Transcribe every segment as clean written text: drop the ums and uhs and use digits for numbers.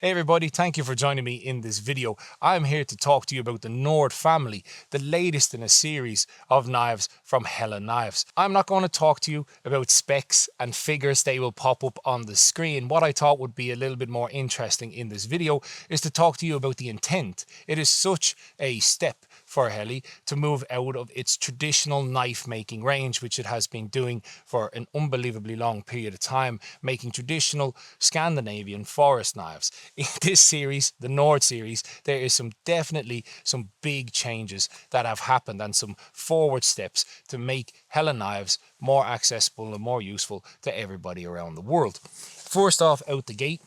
Hey everybody, thank you for joining me in this video. I'm here to talk to you about the Nord family, the latest in a series of knives from Helle knives. I'm not going to talk to you about specs and figures. They will pop up on the screen. What I thought would be a little bit more interesting in this video is to talk to you about the intent. It is such a step for Helle to move out of its traditional knife making range, which it has been doing for an unbelievably long period of time, making traditional Scandinavian forest knives. In this series, the Nord series, there is definitely some big changes that have happened and some forward steps to make Helle knives more accessible and more useful to everybody around the world. First off, out the gate,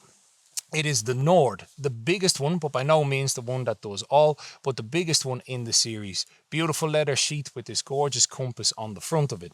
it is the Nord, the biggest one, but by no means the one that does all, but the biggest one in the series. Beautiful leather sheath with this gorgeous compass on the front of it.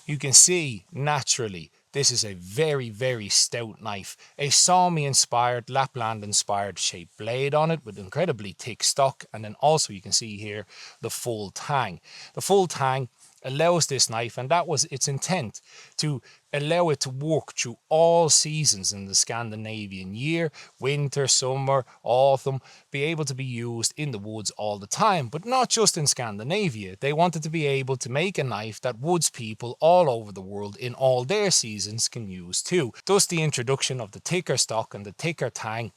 You can see naturally this is a very, very stout knife. A Sami inspired, Lapland inspired shaped blade on it with incredibly thick stock, and then also you can see here the full tang. The full tang allows this knife, and that was its intent, to allow it to work through all seasons in the Scandinavian year, winter, summer, autumn, be able to be used in the woods all the time, but not just in Scandinavia. They wanted to be able to make a knife that woods people all over the world in all their seasons can use too. Thus the introduction of the thicker stock and the thicker tang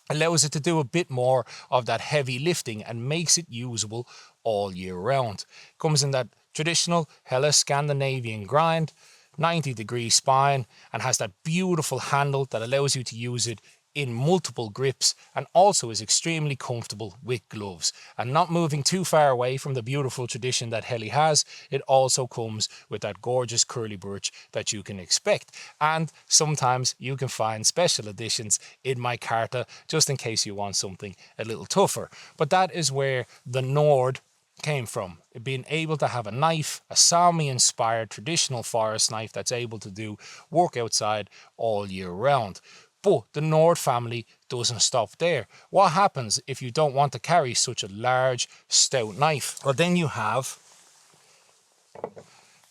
allows it to do a bit more of that heavy lifting and makes it usable all year round. Comes in that traditional Helle Scandinavian grind, 90-degree spine, and has that beautiful handle that allows you to use it in multiple grips, and also is extremely comfortable with gloves. And not moving too far away from the beautiful tradition that Helle has, it also comes with that gorgeous curly birch that you can expect. And sometimes you can find special editions in my carta just in case you want something a little tougher. But that is where the Nord came from, being able to have a knife, a Sami inspired traditional forest knife that's able to do work outside all year round. But the Nord family doesn't stop there. What happens if you don't want to carry such a large, stout knife? Well, then you have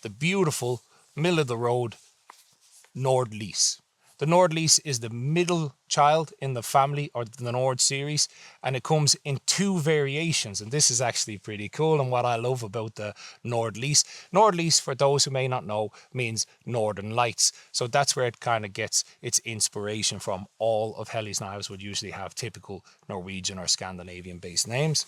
the beautiful middle-of-the-road Nordlys. The Nordlys is the middle child in the family, or the Nord series, and it comes in two variations, and this is actually pretty cool. And what I love about the Nordlys, Nordlys, for those who may not know, means Northern Lights, so that's where it kind of gets its inspiration from. All of Helle's knives would usually have typical Norwegian or Scandinavian based names.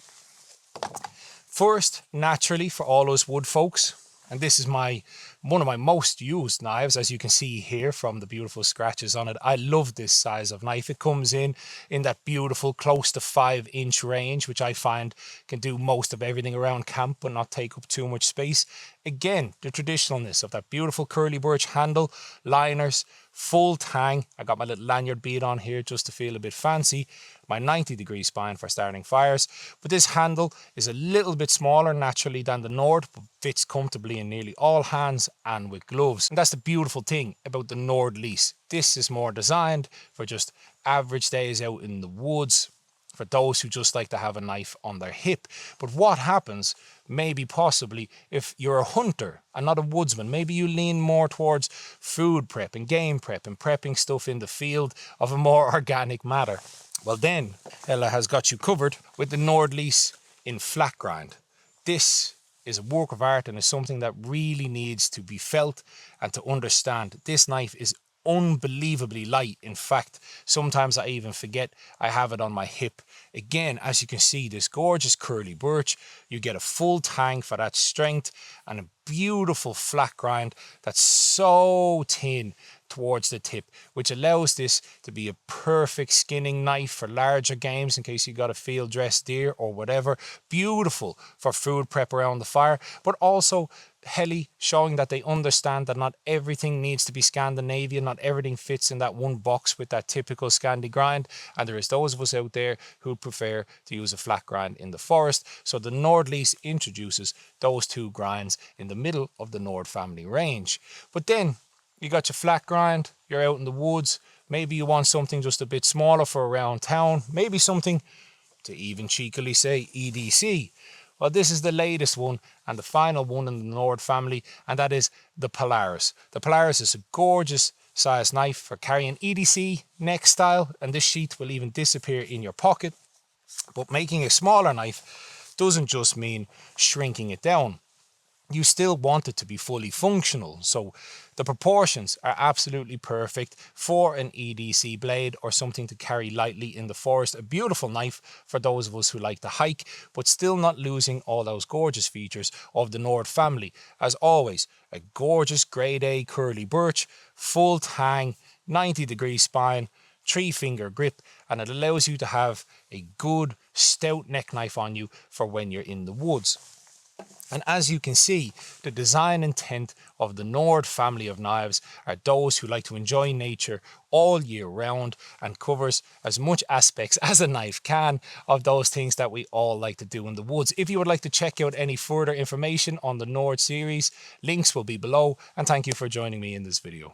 First, naturally, for all us wood folks, and this is one of my most used knives, as you can see here from the beautiful scratches on it. I love this size of knife. It comes in that beautiful close to 5-inch range, which I find can do most of everything around camp but not take up too much space. Again, the traditionalness of that beautiful curly birch handle, liners, full tang. I got my little lanyard bead on here just to feel a bit fancy. My 90-degree spine for starting fires. But this handle is a little bit smaller naturally than the Nord, but fits comfortably in nearly all hands and with gloves. And that's the beautiful thing about the Nordlys. This is more designed for just average days out in the woods, for those who just like to have a knife on their hip. But what happens maybe possibly if you're a hunter and not a woodsman? Maybe you lean more towards food prep and game prep and prepping stuff in the field of a more organic matter. Well, then Helle has got you covered with the Nordlys in flat grind. This is a work of art and is something that really needs to be felt and to understand. This knife is unbelievably light. In fact, sometimes I even forget I have it on my hip. Again, as you can see, this gorgeous curly birch, you get a full tang for that strength, and a beautiful flat grind that's so thin towards the tip, which allows this to be a perfect skinning knife for larger games in case you got a field dressed deer or whatever. Beautiful for food prep around the fire, but also Helle showing that they understand that not everything needs to be Scandinavian, not everything fits in that one box with that typical Scandi grind, and there is those of us out there who prefer to use a flat grind in the forest. So the Nordlys introduces those two grinds in the middle of the Nord family range. But then you got your flat grind, you're out in the woods, maybe you want something just a bit smaller for around town, maybe something to even cheekily say EDC. Well, this is the latest one and the final one in the Nord family, and that is the Polaris. The Polaris is a gorgeous size knife for carrying EDC neck style, and this sheath will even disappear in your pocket. But making a smaller knife doesn't just mean shrinking it down. You still want it to be fully functional, so the proportions are absolutely perfect for an EDC blade or something to carry lightly in the forest. A beautiful knife for those of us who like to hike, but still not losing all those gorgeous features of the Nord family. As always, a gorgeous grade A curly birch, full tang, 90-degree spine, 3-finger grip, and it allows you to have a good stout neck knife on you for when you're in the woods. And as you can see, the design intent of the Nord family of knives are those who like to enjoy nature all year round, and covers as much aspects as a knife can of those things that we all like to do in the woods. If you would like to check out any further information on the Nord series, links will be below, and thank you for joining me in this video.